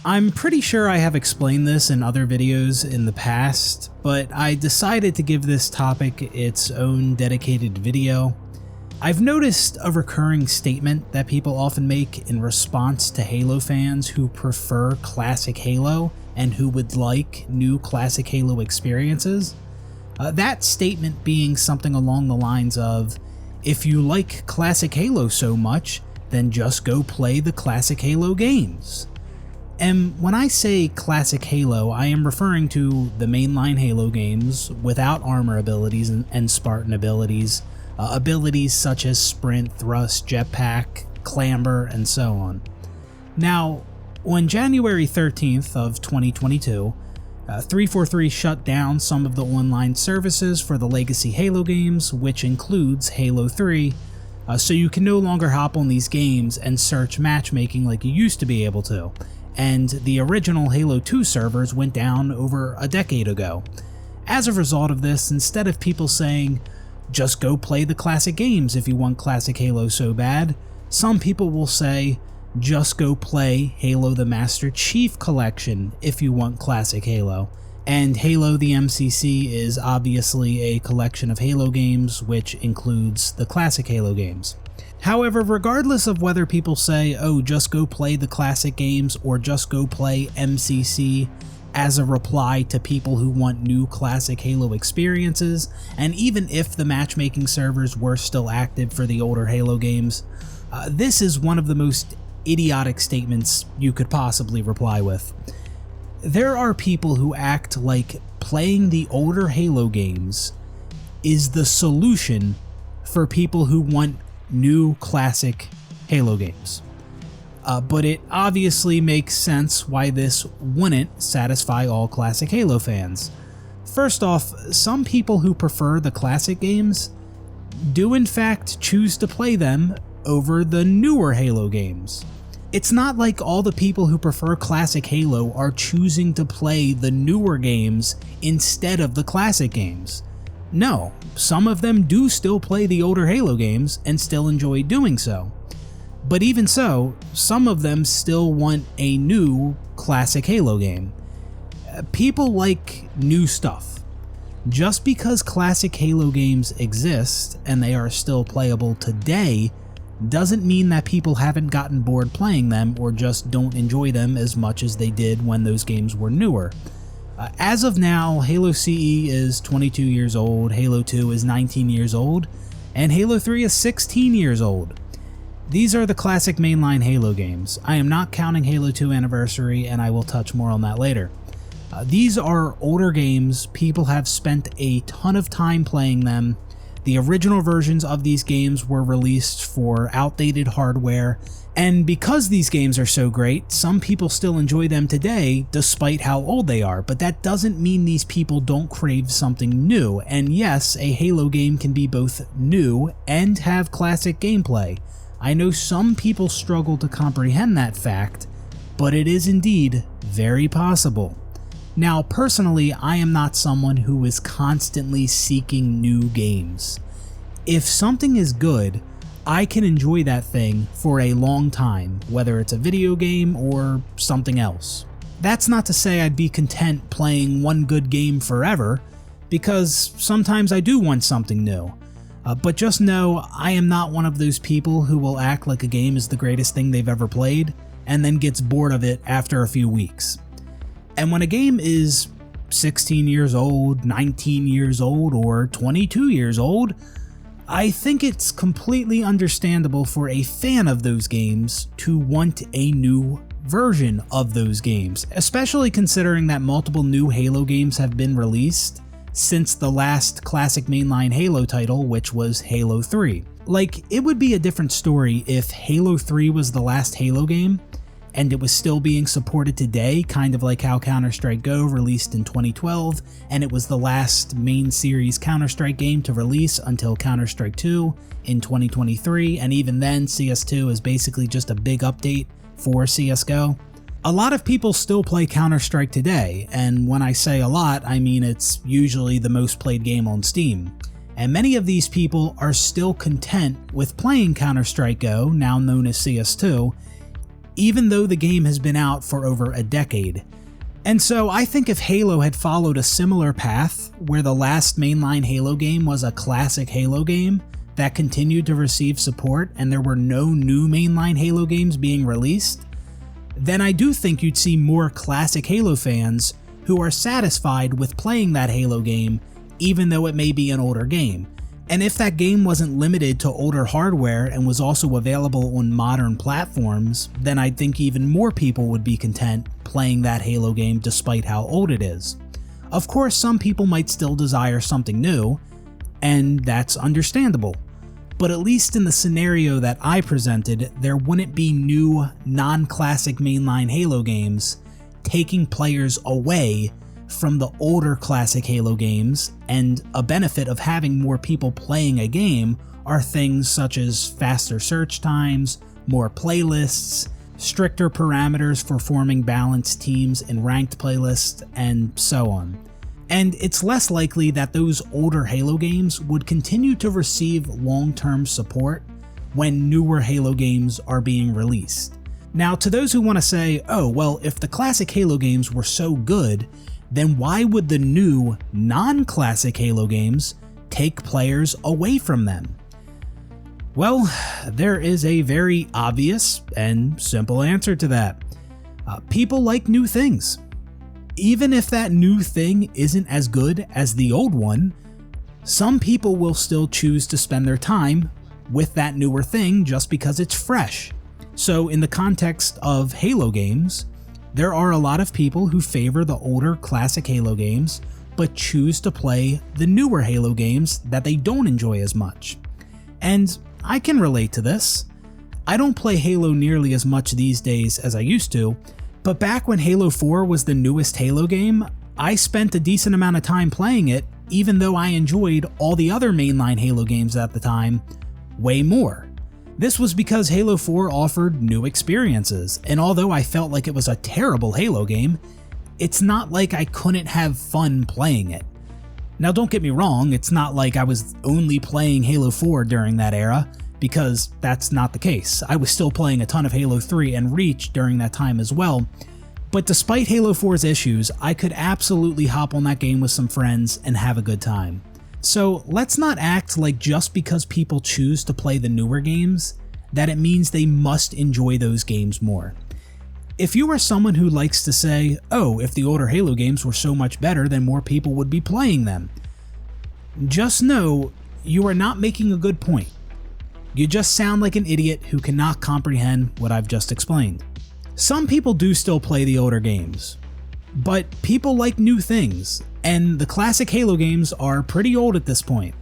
I'm pretty sure I have explained this in other videos in the past, but I decided to give this topic its own dedicated video. I've noticed a recurring statement that people often make in response to Halo fans who prefer classic Halo and who would like new classic Halo experiences. That statement being something along the lines of, if you like classic Halo so much, then just go play the classic Halo games. And when I say classic Halo, I am referring to the mainline Halo games without armor abilities and Spartan abilities, abilities such as sprint, thrust, jetpack, clamber, and so on. Now, on January 13th of 2022, 343 shut down some of the online services for the legacy Halo games, which includes Halo 3, so you can no longer hop on these games and search matchmaking like you used to be able to. And the original Halo 2 servers went down over a decade ago. As a result of this, instead of people saying, just go play the classic games if you want classic Halo so bad, some people will say, just go play Halo the Master Chief Collection if you want classic Halo. And Halo the MCC is obviously a collection of Halo games, which includes the classic Halo games. However, regardless of whether people say, oh, just go play the classic games or just go play MCC as a reply to people who want new classic Halo experiences, and even if the matchmaking servers were still active for the older Halo games, this is one of the most idiotic statements you could possibly reply with. There are people who act like playing the older Halo games is the solution for people who want new classic Halo games. But it obviously makes sense why this wouldn't satisfy all classic Halo fans. First off, some people who prefer the classic games do in fact choose to play them over the newer Halo games. It's not like all the people who prefer classic Halo are choosing to play the newer games instead of the classic games. No, some of them do still play the older Halo games and still enjoy doing so. But even so, some of them still want a new classic Halo game. People like new stuff. Just because classic Halo games exist and they are still playable today doesn't mean that people haven't gotten bored playing them or just don't enjoy them as much as they did when those games were newer. As of now, Halo CE is 22 years old, Halo 2 is 19 years old, and Halo 3 is 16 years old. These are the classic mainline Halo games. I am not counting Halo 2 Anniversary, and I will touch more on that later. These are older games, people have spent a ton of time playing them. The original versions of these games were released for outdated hardware, and because these games are so great, some people still enjoy them today despite how old they are, but that doesn't mean these people don't crave something new, and yes, a Halo game can be both new and have classic gameplay. I know some people struggle to comprehend that fact, but it is indeed very possible. Now, personally, I am not someone who is constantly seeking new games. If something is good, I can enjoy that thing for a long time, whether it's a video game or something else. That's not to say I'd be content playing one good game forever, because sometimes I do want something new. But just know, I am not one of those people who will act like a game is the greatest thing they've ever played, and then gets bored of it after a few weeks. And when a game is 16 years old, 19 years old, or 22 years old, I think it's completely understandable for a fan of those games to want a new version of those games, especially considering that multiple new Halo games have been released since the last classic mainline Halo title, which was Halo 3. Like, it would be a different story if Halo 3 was the last Halo game, and it was still being supported today, kind of like how Counter-Strike Go released in 2012, and it was the last main series Counter-Strike game to release until Counter-Strike 2 in 2023, and even then CS2 is basically just a big update for CSGO. A lot of people still play Counter-Strike today, and when I say a lot, I mean it's usually the most played game on Steam. And many of these people are still content with playing Counter-Strike Go, now known as CS2, even though the game has been out for over a decade. And so I think if Halo had followed a similar path, where the last mainline Halo game was a classic Halo game that continued to receive support and there were no new mainline Halo games being released, then I do think you'd see more classic Halo fans who are satisfied with playing that Halo game even though it may be an older game. And if that game wasn't limited to older hardware and was also available on modern platforms, then I think even more people would be content playing that Halo game despite how old it is. Of course, some people might still desire something new, and that's understandable. But at least in the scenario that I presented, there wouldn't be new, non-classic mainline Halo games taking players away from the older classic Halo games, and a benefit of having more people playing a game are things such as faster search times, more playlists, stricter parameters for forming balanced teams in ranked playlists, and so on. And it's less likely that those older Halo games would continue to receive long-term support when newer Halo games are being released. Now, to those who want to say, oh, well, if the classic Halo games were so good, then why would the new, non-classic Halo games take players away from them? Well, there is a very obvious and simple answer to that. People like new things. Even if that new thing isn't as good as the old one, some people will still choose to spend their time with that newer thing just because it's fresh. So in the context of Halo games, there are a lot of people who favor the older classic Halo games, but choose to play the newer Halo games that they don't enjoy as much. And I can relate to this. I don't play Halo nearly as much these days as I used to, but back when Halo 4 was the newest Halo game, I spent a decent amount of time playing it, even though I enjoyed all the other mainline Halo games at the time way more. This was because Halo 4 offered new experiences, and although I felt like it was a terrible Halo game, it's not like I couldn't have fun playing it. Now don't get me wrong, it's not like I was only playing Halo 4 during that era, because that's not the case. I was still playing a ton of Halo 3 and Reach during that time as well, but despite Halo 4's issues, I could absolutely hop on that game with some friends and have a good time. So let's not act like just because people choose to play the newer games, that it means they must enjoy those games more. If you are someone who likes to say, oh, if the older Halo games were so much better, then more people would be playing them, just know you are not making a good point. You just sound like an idiot who cannot comprehend what I've just explained. Some people do still play the older games, but people like new things, and the classic Halo games are pretty old at this point.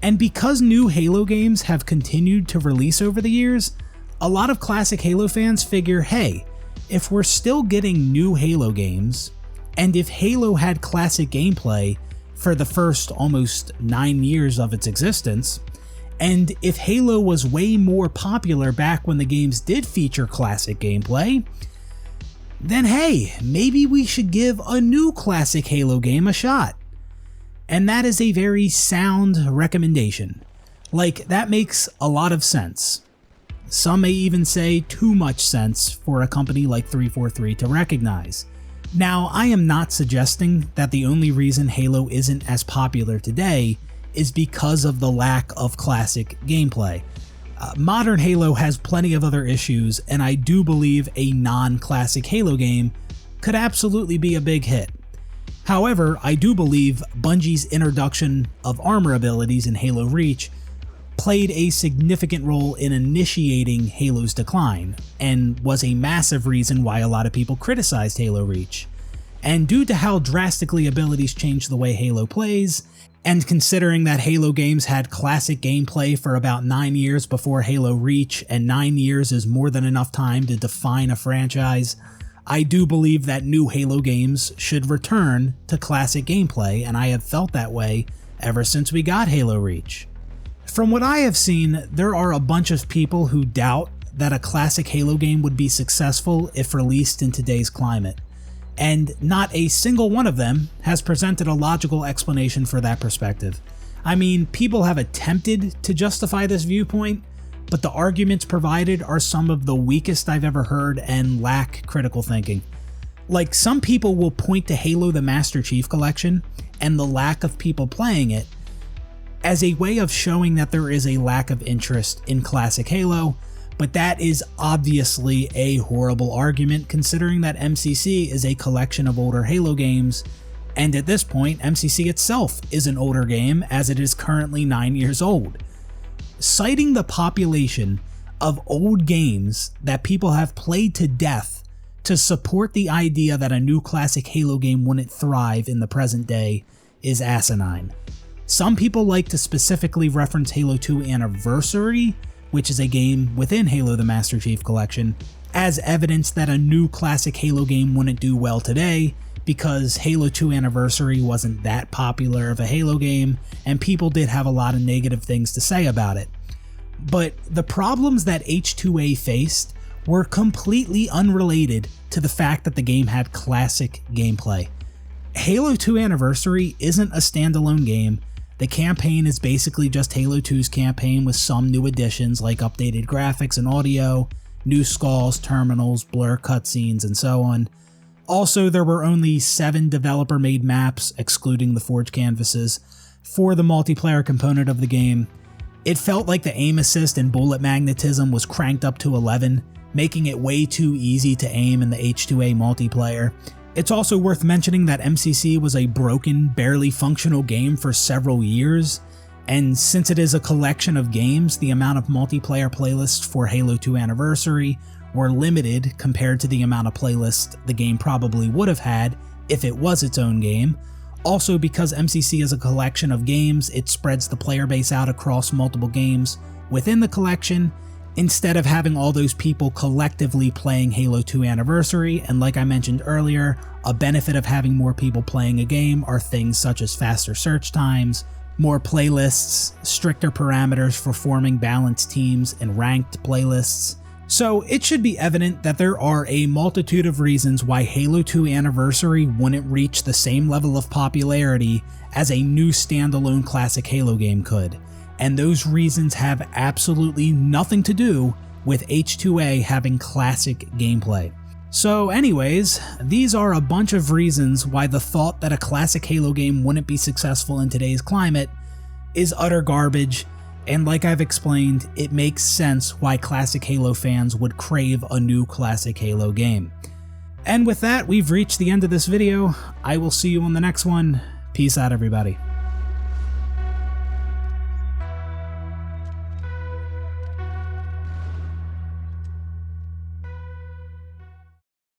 And because new Halo games have continued to release over the years, a lot of classic Halo fans figure, hey, if we're still getting new Halo games, and if Halo had classic gameplay for the first almost 9 years of its existence, and if Halo was way more popular back when the games did feature classic gameplay, then hey, maybe we should give a new classic Halo game a shot. And that is a very sound recommendation. Like, that makes a lot of sense. Some may even say too much sense for a company like 343 to recognize. Now, I am not suggesting that the only reason Halo isn't as popular today is because of the lack of classic gameplay. Modern Halo has plenty of other issues, and I do believe a non-classic Halo game could absolutely be a big hit. However, I do believe Bungie's introduction of armor abilities in Halo Reach played a significant role in initiating Halo's decline, and was a massive reason why a lot of people criticized Halo Reach. And due to how drastically abilities changed the way Halo plays, and considering that Halo games had classic gameplay for about 9 years before Halo Reach, and 9 years is more than enough time to define a franchise, I do believe that new Halo games should return to classic gameplay, and I have felt that way ever since we got Halo Reach. From what I have seen, there are a bunch of people who doubt that a classic Halo game would be successful if released in today's climate, and not a single one of them has presented a logical explanation for that perspective. I mean, people have attempted to justify this viewpoint, but the arguments provided are some of the weakest I've ever heard and lack critical thinking. Like, some people will point to Halo the Master Chief Collection and the lack of people playing it as a way of showing that there is a lack of interest in classic Halo, but that is obviously a horrible argument considering that MCC is a collection of older Halo games, and at this point, MCC itself is an older game as it is currently 9 years old. Citing the population of old games that people have played to death to support the idea that a new classic Halo game wouldn't thrive in the present day is asinine. Some people like to specifically reference Halo 2 Anniversary, which is a game within Halo the Master Chief Collection, as evidence that a new classic Halo game wouldn't do well today because Halo 2 Anniversary wasn't that popular of a Halo game and people did have a lot of negative things to say about it. But the problems that H2A faced were completely unrelated to the fact that the game had classic gameplay. Halo 2 Anniversary isn't a standalone game. The campaign is basically just Halo 2's campaign with some new additions like updated graphics and audio, new skulls, terminals, blur cutscenes, and so on. Also, there were only 7 developer-made maps, excluding the Forge canvases, for the multiplayer component of the game. It felt like the aim assist and bullet magnetism was cranked up to 11, making it way too easy to aim in the H2A multiplayer. It's also worth mentioning that MCC was a broken, barely functional game for several years, and since it is a collection of games, the amount of multiplayer playlists for Halo 2 Anniversary were limited compared to the amount of playlists the game probably would have had if it was its own game. Also, because MCC is a collection of games, it spreads the player base out across multiple games within the collection, instead of having all those people collectively playing Halo 2 Anniversary. And like I mentioned earlier, a benefit of having more people playing a game are things such as faster search times, more playlists, stricter parameters for forming balanced teams and ranked playlists. So it should be evident that there are a multitude of reasons why Halo 2 Anniversary wouldn't reach the same level of popularity as a new standalone classic Halo game could. And those reasons have absolutely nothing to do with H2A having classic gameplay. So anyways, these are a bunch of reasons why the thought that a classic Halo game wouldn't be successful in today's climate is utter garbage, and like I've explained, it makes sense why classic Halo fans would crave a new classic Halo game. And with that, we've reached the end of this video. I will see you on the next one. Peace out, everybody.